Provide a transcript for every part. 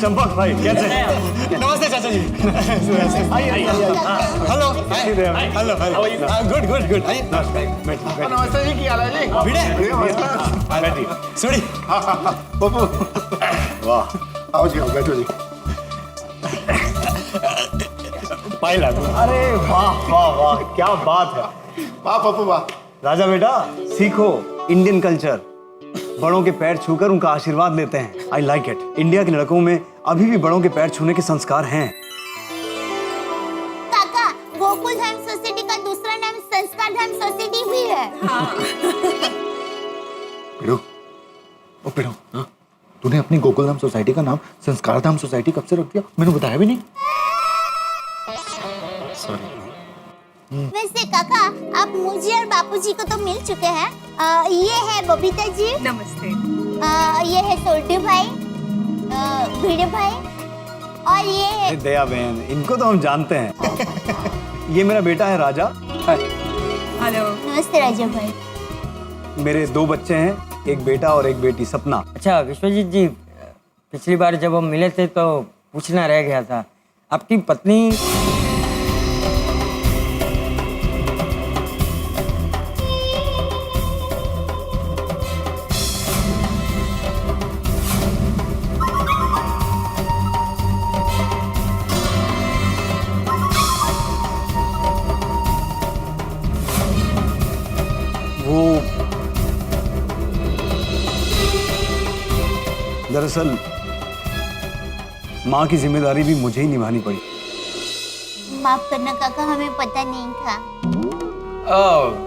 चंपक भाई कैसे? नमस्ते चाचा जी। Hello hello good good good. नमस्ते जी, क्या हाल है जी? भिड़े सुड़ी। पप्पू वाह, आओ जी, बैठो जी। पाइला। अरे वाह वाह वाह, क्या बात है। वाह पप्पू वाह। राजा बेटा सीखो इंडियन कल्चर, बड़ों के पैर छूकर उनका आशीर्वाद लेते हैं। I like it. इंडिया के लड़कों में अभी भी बड़ों के पैर छूने के संस्कार हैं। काका, गोकुल धाम सोसाइटी का दूसरा नाम संस्कार धाम सोसाइटी भी है। पिड़ो, ओ पिड़ो, हाँ? तूने अपनी गोकुलधाम सोसाइटी का नाम संस्कार धाम सोसाइटी कब से रख दिया? मैंने बताया भी नहीं। सॉरी। वैसे काका, आप मुझे और बापूजी को तो मिल चुके हैं। ये है बबीता जी। नमस्ते। ये है सोल्टू भाई, भिड़े भाई, और ये है दया बहन, इनको तो हम जानते हैं। ये मेरा बेटा है राजा। हेलो। नमस्ते राजा भाई। मेरे 2 बच्चे हैं, एक बेटा और एक बेटी सपना। अच्छा विश्वजीत जी, पिछली बार जब हम मिले थे तो पूछना रह गया था, आपकी पत्नी वो दरअसल माँ की जिम्मेदारी भी मुझे ही निभानी पड़ी। माफ करना काका, हमें पता नहीं था।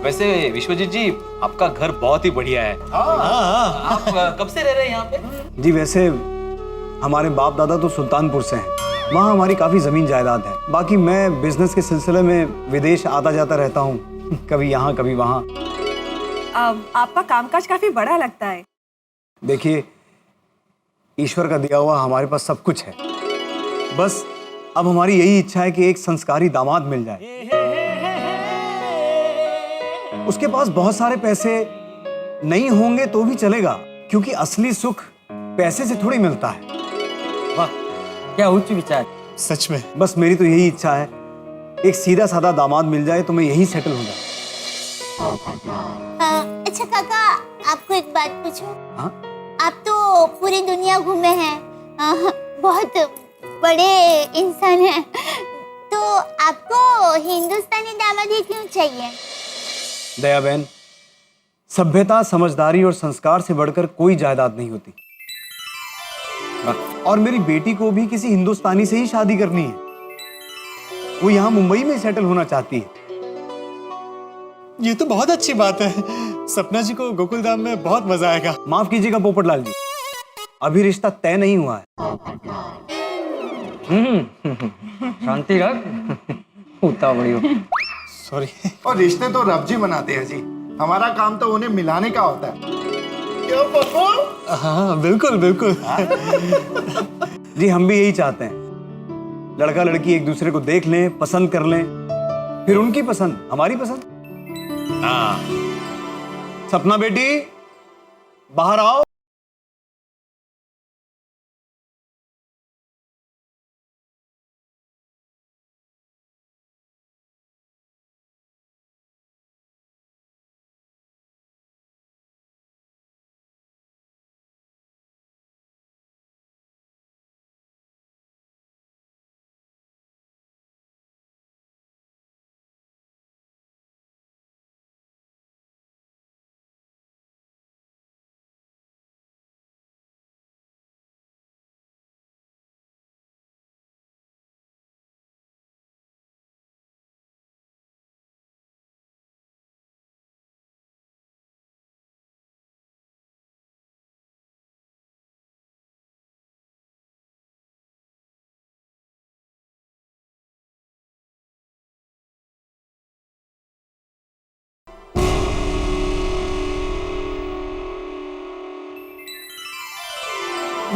वैसे विश्वजीत जी, आपका घर बहुत ही बढ़िया है। आप कब से रह रहे हैं यहाँ पे? जी वैसे हमारे बाप दादा तो सुल्तानपुर से हैं, वहाँ हमारी काफी जमीन जायदाद है। बाकी मैं बिजनेस के सिलसिले में विदेश आता जाता रहता हूँ, कभी यहाँ कभी वहाँ। आपका कामकाज काफी बड़ा लगता है। देखिए, ईश्वर का दिया हुआ हमारे पास सब कुछ है, बस अब हमारी यही इच्छा है कि एक संस्कारी दामाद मिल जाए। उसके पास बहुत सारे पैसे नहीं होंगे तो भी चलेगा, क्योंकि असली सुख पैसे से थोड़ी मिलता है। वाह क्या उच्च विचार। सच में। बस मेरी तो यही इच्छा है, एक सीधा साधा दामाद मिल जाए तो मैं यही सेटल हो जाऊं। अच्छा काका, आपको एक बात पूछूं? हाँ? आप तो पूरी दुनिया घूमे हैं, बहुत बड़े इंसान हैं, तो आपको हिंदुस्तानी दामाद ही क्यों चाहिए? दया बहन, सभ्यता, समझदारी और संस्कार से बढ़कर कोई जायदाद नहीं होती। और मेरी बेटी को भी किसी हिंदुस्तानी से ही शादी करनी है। वो यहाँ मुंबई में सेटल होना चाहती है। ये तो बहुत अच्छी बात है। सपना जी को गोकुलधाम में बहुत मजा आएगा। माफ कीजिएगा पोपटलाल जी, अभी रिश्ता तय नहीं हुआ है। शांति रख, उतावली हो। सॉरी। और रिश्ते तो रब जी बनाते हैं जी, हमारा काम तो उन्हें मिलाने का होता है। क्यों पप्पू? हाँ बिल्कुल बिल्कुल। जी हम भी यही चाहते हैं, लड़का लड़की एक दूसरे को देख लें, पसंद कर लें, फिर उनकी पसंद हमारी पसंद। हाँ। सपना बेटी बाहर आओ।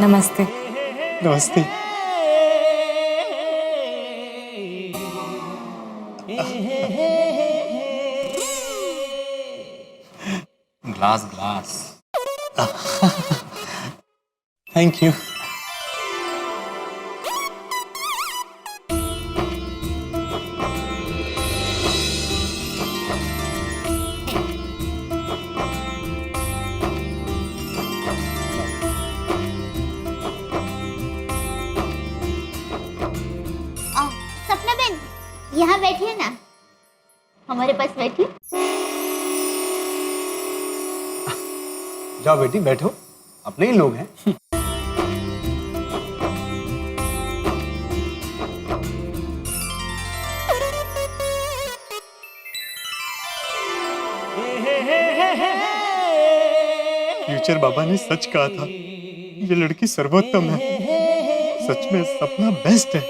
नमस्ते। नमस्ते। Glass glass. Thank you. हमारे पास बैठी। जाओ बेटी बैठो, अपने ही लोग हैं। फ्यूचर बाबा ने सच कहा था, ये लड़की सर्वोत्तम है। सच में सपना बेस्ट है।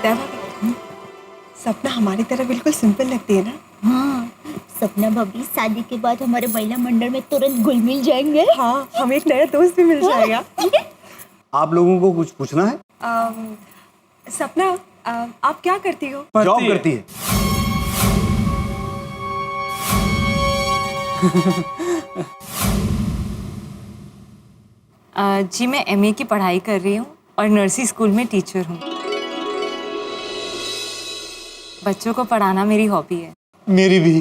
देवा, सपना हमारी तरह बिल्कुल सिंपल लगती है ना? हाँ, सपना भाभी शादी के बाद हमारे महिला मंडल में तुरंत घुल मिल जाएंगे। हाँ, हमें एक नया दोस्त भी मिल जाएगा। आप लोगों को कुछ पूछना है? सपना, आप क्या करती हो? जॉब करती है। जी मैं MA की पढ़ाई कर रही हूँ और नर्सरी स्कूल में टीचर हूँ। बच्चों को पढ़ाना मेरी हॉबी है। मेरी भी।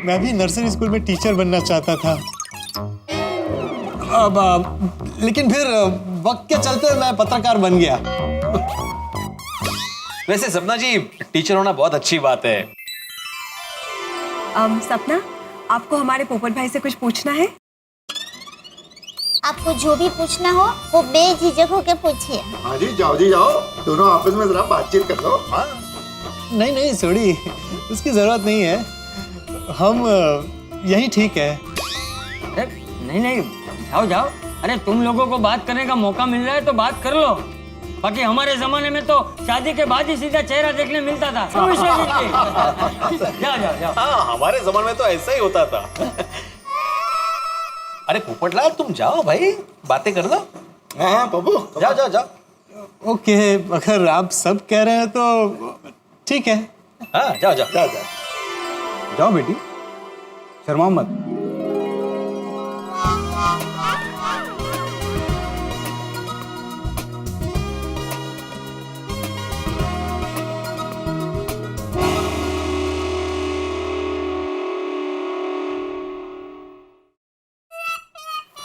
मैं भी नर्सरी स्कूल में टीचर बनना चाहता था। लेकिन फिर वक्त के चलते मैं पत्रकार बन गया। वैसे सपना जी, टीचर होना बहुत अच्छी बात है। सपना, आपको हमारे पोपट भाई से कुछ पूछना है? आपको जो भी पूछना हो वो बेझिझक होके पूछिए। हाँ जी जाओ, दोनों आपस में जरा बातचीत कर लो। हाँ नहीं सॉरी, उसकी जरूरत नहीं है। हम यही ठीक है। अरे नहीं, जाओ जाओ। अरे तुम लोगों को बात करने का मौका मिल रहा है तो बात कर लो। बाकी हमारे जमाने में तो शादी के बाद ही सीधा चेहरा देखने मिलता था। जाओ। हाँ, हमारे जमाने में तो ऐसा ही होता था। अरे पोपटलाल, तुम जाओ भाई, बातें कर लो। हाँ बाबू, जाओ। ओके, अगर आप सब कह रहे हैं तो ठीक है। हाँ, जाओ। जाओ बेटी, शर्मा मत।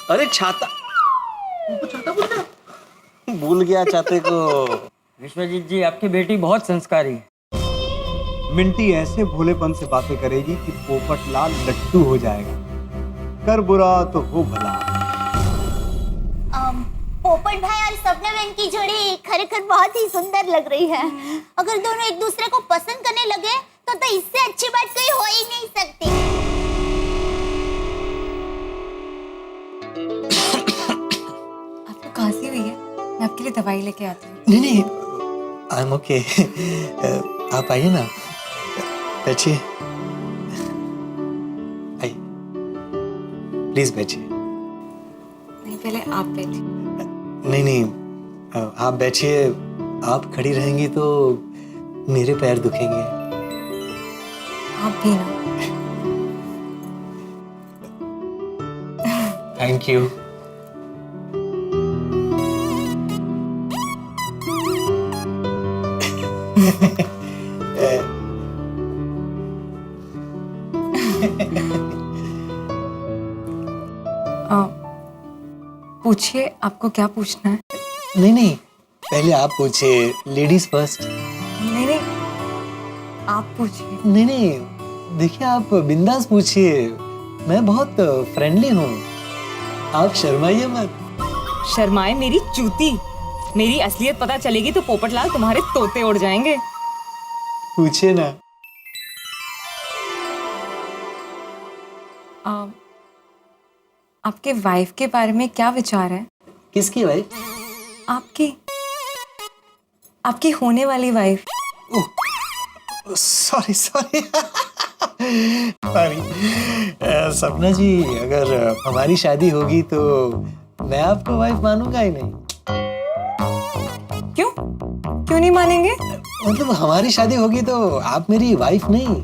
अरे छाता भूल गया छाते को। विश्वजीत जी, आपकी बेटी बहुत संस्कारी है। मिंटी ऐसे भोलेपन से बातें करेगी कि पोपटलाल लट्टू हो जाएगा। कर बुरा तो हो भला। पोपट भाई और सपना बहन की जोड़ी खरेखर बहुत ही सुंदर लग रही है। अगर दोनों एक दूसरे को पसंद करने लगे तो इससे अच्छी बात कोई हो ही नहीं सकती। आपको खांसी हुई है? मैं आपके लिए दवाई लेके आती हूँ। नहीं, आई एम ओके। आप आइए ना, बैठिए। आइए, प्लीज बैठिए। नहीं, पहले आप बैठिए। नहीं, आप बैठिए। आप खड़ी रहेंगी तो मेरे पैर दुखेंगे। आप भी ना। Thank you. पूछिए, आपको क्या पूछना है? नहीं, पहले आप पूछिए। Ladies first. नहीं, आप पूछिए। नहीं, देखिए आप बिंदास पूछिए। मैं बहुत फ्रेंडली हूँ, आप शर्माइए मत। शर्माए मेरी चूती। मेरी असलियत पता चलेगी तो पोपटलाल तुम्हारे तोते उड़ जाएंगे। पूछिए ना। आपके वाइफ के बारे में क्या विचार है? किसकी भाई? आपकी होने वाली वाइफ। Sorry sorry. सपना जी, अगर हमारी शादी होगी तो मैं आपको वाइफ मानूंगा ही नहीं। क्यों नहीं मानेंगे? मतलब हमारी शादी होगी तो आप मेरी वाइफ नहीं,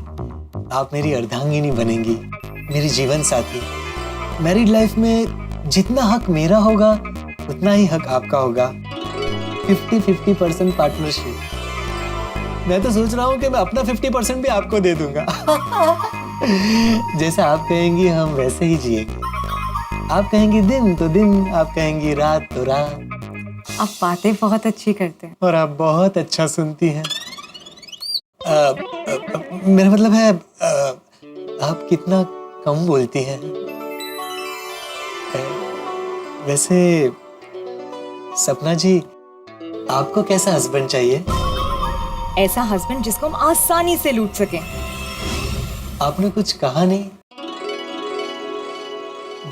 आप मेरी अर्धांगिनी बनेंगी, मेरी जीवन साथी। मैरिड लाइफ में जितना हक मेरा होगा उतना ही हक आपका होगा। 50-50% पार्टनरशिप। मैं तो सोच रहा हूँ कि मैं अपना 50% भी आपको दे दूंगा। जैसा आप कहेंगी हम वैसे ही जिएंगे। आप कहेंगी दिन तो दिन, आप कहेंगी रात तो रात। आप बातें बहुत अच्छी करते हैं। और आप बहुत अच्छा सुनती हैं। मेरा मतलब है आप कितना कम बोलती हैं। वैसे सपना जी, आपको कैसा हस्बैंड चाहिए? ऐसा हस्बैंड जिसको हम आसानी से लूट सकें। आपने कुछ कहा नहीं,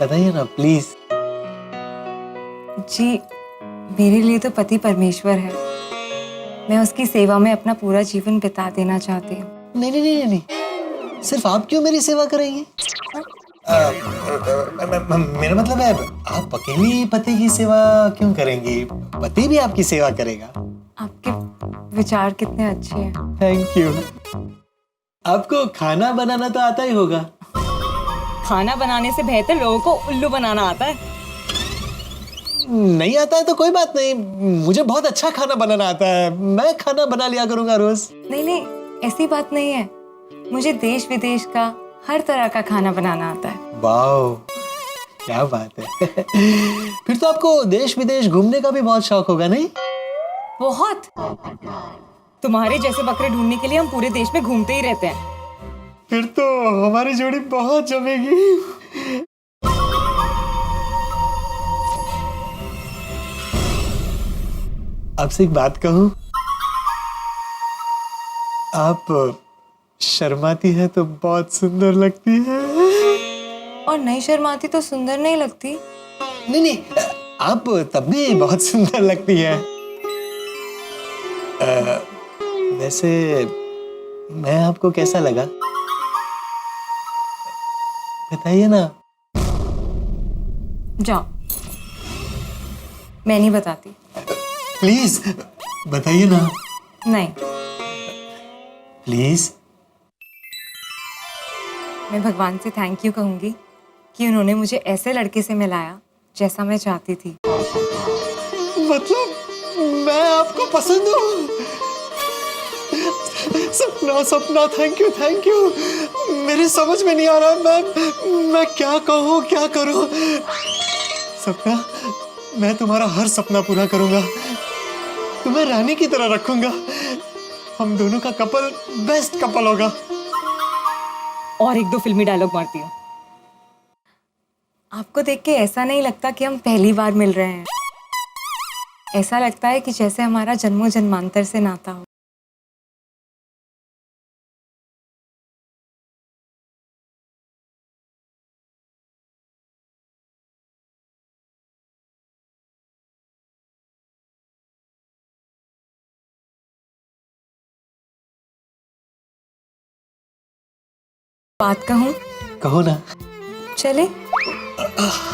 बताइए ना प्लीज। जी, मेरे लिए तो पति परमेश्वर है। मैं उसकी सेवा में अपना पूरा जीवन बिता देना चाहती हूँ। नहीं नहीं नहीं नहीं, सिर्फ आप क्यों मेरी सेवा करेंगे? मेरा मतलब है आप अकेली पति की सेवा क्यों करेंगी? पति भी आपकी सेवा करेगा। आपके विचार कितने अच्छे हैं। Thank you. आपको खाना बनाना तो आता ही होगा। खाना बनाने से बेहतर लोगों को उल्लू बनाना आता है। नहीं आता है तो कोई बात नहीं, मुझे बहुत अच्छा खाना बनाना आता है। मैं खाना बना लिया करूंगा रोज। नहीं नहीं, ऐसी बात नहीं है। मुझे देश विदेश का हर तरह का खाना बनाना आता है। वाओ, क्या बात है। फिर तो आपको देश विदेश घूमने का भी बहुत शौक होगा, नहीं? बहुत। तुम्हारे जैसे बकरे ढूंढने के लिए हम पूरे देश में घूमते ही रहते हैं। फिर तो हमारी जोड़ी बहुत जमेगी। आपसे एक बात कहूं, आप शर्माती है तो बहुत सुंदर लगती है। और नहीं शर्माती तो सुंदर नहीं लगती। नहीं नहीं, आप तब भी बहुत सुंदर लगती है। वैसे मैं आपको कैसा लगा बताइए ना। जाओ, मैं नहीं बताती। प्लीज बताइए ना। नहीं, प्लीज। मैं भगवान से थैंक यू कहूंगी कि उन्होंने मुझे ऐसे लड़के से मिलाया जैसा मैं चाहती थी। मतलब मैं आपको पसंद हूँ? सपना सपना, थैंक यू। मेरी समझ में नहीं आ रहा मैं क्या कहूँ क्या करूँ। सपना, मैं तुम्हारा हर सपना पूरा करूंगा, तुम्हें रानी की तरह रखूंगा। हम दोनों का कपल बेस्ट कपल होगा। और एक दो फिल्मी डायलॉग मारती हूँ। आपको देख के ऐसा नहीं लगता कि हम पहली बार मिल रहे हैं। ऐसा लगता है कि जैसे हमारा जन्मों जन्मांतर से नाता हो। बात कहूँ? कहो ना। चले?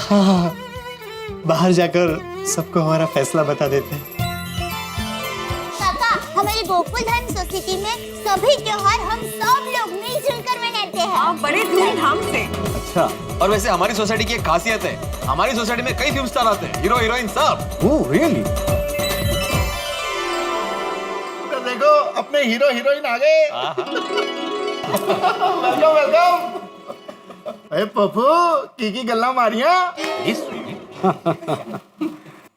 हाँ, बाहर जाकर सबको हमारा फैसला बता देते हैं। काका, हमारी गोकुल धाम सोसाइटी में सभी त्योहार हम सब लोग मिलजुल कर मनाते हैं। बड़े धूमधाम से। अच्छा, और वैसे हमारी सोसाइटी की एक खासियत है, हमारी सोसाइटी में कई फिल्म स्टार आते हैं, हीरो हीरोइन सब। Oh really? देखो अपने हीरो हीरोइन आ गए। Welcome welcome. अरे पप्पू की गल्ला मारिया।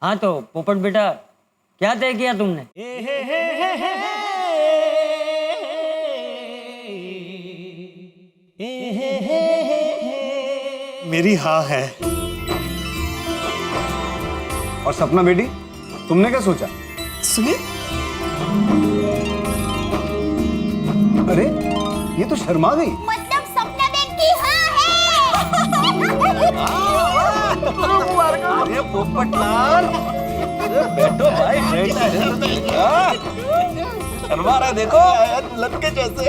हाँ तो पोपट बेटा, क्या तय किया तुमने? मेरी हाँ है। और सपना बेटी, तुमने क्या सोचा? सुनिए। अरे ये तो शर्मा गई। मतलब सपना बहन की हाँ है। अरे पोपटलाल, बैठो भाई, शर्मा रहा, देखो लड़के जैसे।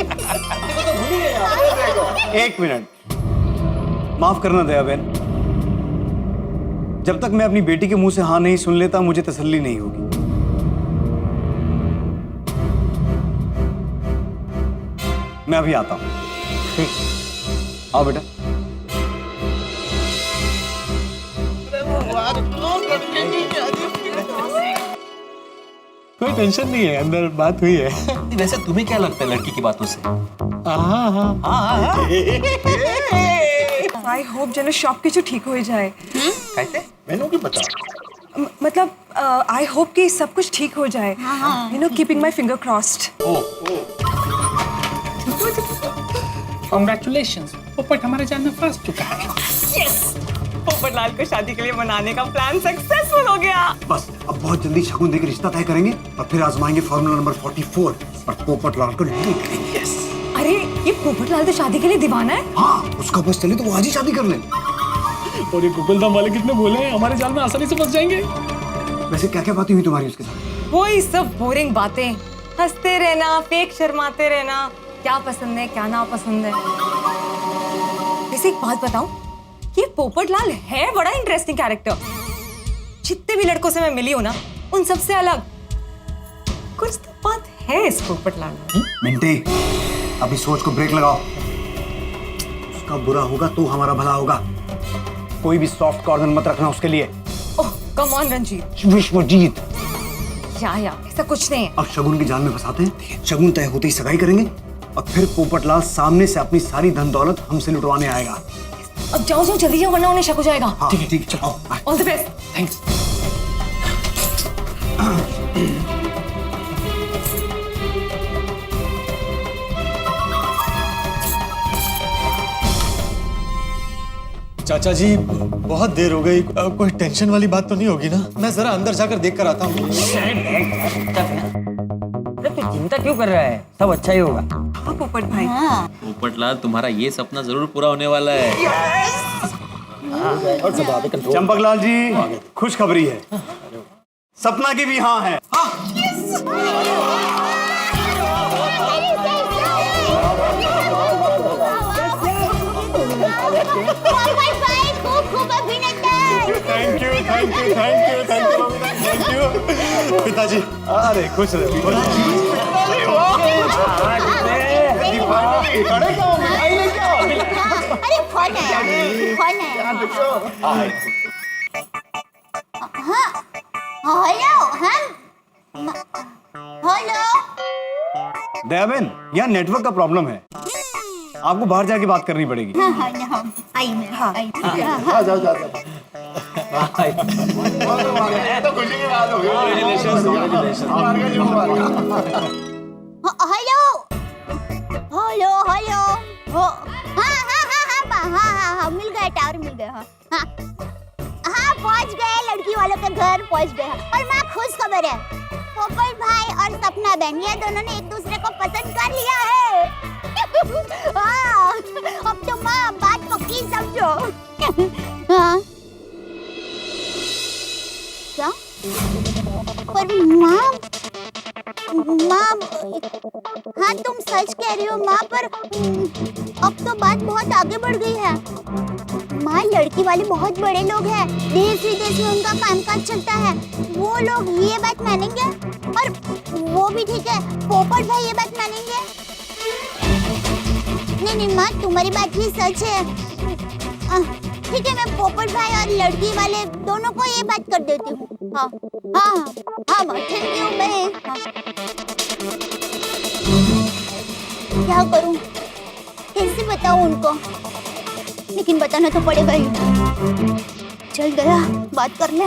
एक मिनट, माफ करना दया बहन। जब तक मैं अपनी बेटी के मुंह से हाँ नहीं सुन लेता, मुझे तसल्ली नहीं होगी। मैं अभी आता हूं। आओ बेटा। कोई टेंशन नहीं है, अंदर बात हुई है। वैसे तुम्हें क्या लगता है लड़की की बातों से? हाँ हाँ। आई होप যেন সবকিছু ঠিক হয়ে যায়। कैसे? मैंने की पता। मतलब आई होप कि सब कुछ ठीक हो जाए। You know keeping my finger crossed. Congratulations, पोपट हमारे जाल में फंस चुका है। यस, पोपटलाल को शादी के लिए मनाने का प्लान सक्सेसफुल हो गया। बस अब बहुत जल्दी शगुन देकर रिश्ता तय करेंगे और फिर आजमाएंगे फॉर्मूला नंबर 44 और पोपटलाल को ले करेंगे। अरे ये पोपटलाल तो शादी के लिए दीवाना है। हाँ, उसका बस चले तो वो आज ही शादी कर ले। और ये गोकुलधाम वाले कितने भोले हैं, हमारे जाल में आसानी से फंस जाएंगे। वैसे क्या क्या बातें हुई तुम्हारी उसके साथ? वही सब बोरिंग बातें, हंसते रहना, फेक शर्माते रहना, क्या पसंद है क्या ना पसंद है। वैसे एक बात बताऊं, ये पोपटलाल है बड़ा इंटरेस्टिंग कैरेक्टर। जितने भी लड़कों से मैं मिली हूं ना, उन सबसे अलग कुछ तो बात है इस पोपटलाल में। मिंटे, अभी सोच को ब्रेक लगाओ। उसका बुरा होगा तो हमारा भला होगा। कोई भी सॉफ्ट कॉर्नर मत रखना उसके लिए। ओह कम ऑन रंजीत। विश्वजीत, या ऐसा कुछ नहीं है। अब शगुन की जान में फंसाते हैं। शगुन तय होते ही सगाई करेंगे और फिर पोपटलाल सामने से अपनी सारी धन दौलत हमसे लुटवाने आएगा। अब जाओ जाओ जल्दी जाओ वरना उन्हें शक हो जाएगा। हाँ, ठीक है चलो। All the best. थैंक्स। चाचा जी बहुत देर हो गई, कोई टेंशन वाली बात तो नहीं होगी ना? मैं जरा अंदर जाकर देख कर आता हूँ। अरे तू चिंता क्यों कर रहा है, सब अच्छा ही होगा। हाँ पोपट भाई। पोपटलाल, तुम्हारा ये सपना जरूर पूरा होने वाला है। चंपकलाल जी, खुशखबरी है, सपना की भी हाँ है। पोपट भाई खूब खूब अभिनंदन। Thank you thank you thank you thank you पिताजी। अरे खुश रहो। अरे फोन है, फोन है। हाँ, हेलो, हम हेलो। दयाबेन, यहाँ नेटवर्क का प्रॉब्लम है, आपको बाहर जाके बात करनी पड़ेगी। आई मैं। हाँ। Hello hello hello. हाँ मिल गया, टावर मिल गया। हाँ पहुंच गए, लड़की वालों के घर पहुंच गए। और माँ खुश खबर है, पोपट भाई और सपना बहन ये दोनों ने एक दूसरे को पसंद कर लिया है। हाँ, अब तो माँ बात पक्की समझो। हाँ क्या? पर माँ हाँ तुम सच कह रही हो माँ, पर अब तो बात बहुत आगे बढ़ गई है। माँ लड़की वाले बहुत बड़े लोग हैं, देश विदेश में उनका कामकाज चलता है, वो लोग ये बात मानेंगे? और वो भी ठीक है, पोपट भाई ये बात मानेंगे? नहीं माँ तुम्हारी बात भी सच है। ठीक है, मैं पोपट भाई और लड़की वाले दोनों को ये बात कर देती हूँ। हाँ माँ थैंक यू। मैं क्या करूँ, कैसे बताऊँ उनको, लेकिन बताना तो पड़ेगा ही। चल गया, बात कर ले।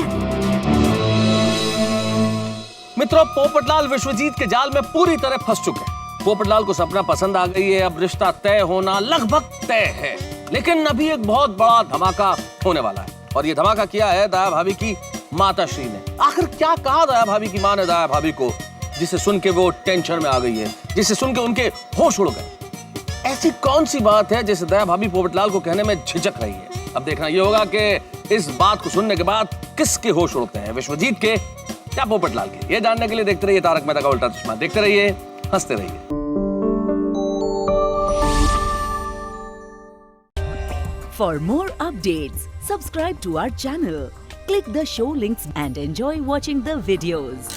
मित्रों, पोपटलाल विश्वजीत के जाल में पूरी तरह फंस चुके हैं। पोपटलाल को सपना पसंद आ गई है, अब रिश्ता तय होना लगभग तय है। लेकिन अभी एक बहुत बड़ा धमाका होने वाला है, और ये धमाका किया है दया भाभी की माताश्री ने। आखिर क्या कहा दया भाभी की माँ ने दया भाभी को, जिसे सुन के वो टेंशन में आ गई है, जिसे सुन के उनके होश उड़ गए? ऐसी कौन सी बात है जिसे दया भाभी पोपटलाल को कहने में झिझक रही है? अब देखना ये होगा कि इस बात को सुनने के बाद किसके होश उड़ते हैं, विश्वजीत के या पोपटलाल के? ये जानने के लिए देखते रहिए तारक मेहता का उल्टा चश्मा। देखते रहिए, हंसते रहिए। For more updates, subscribe to our channel, click the show links and enjoy watching the videos.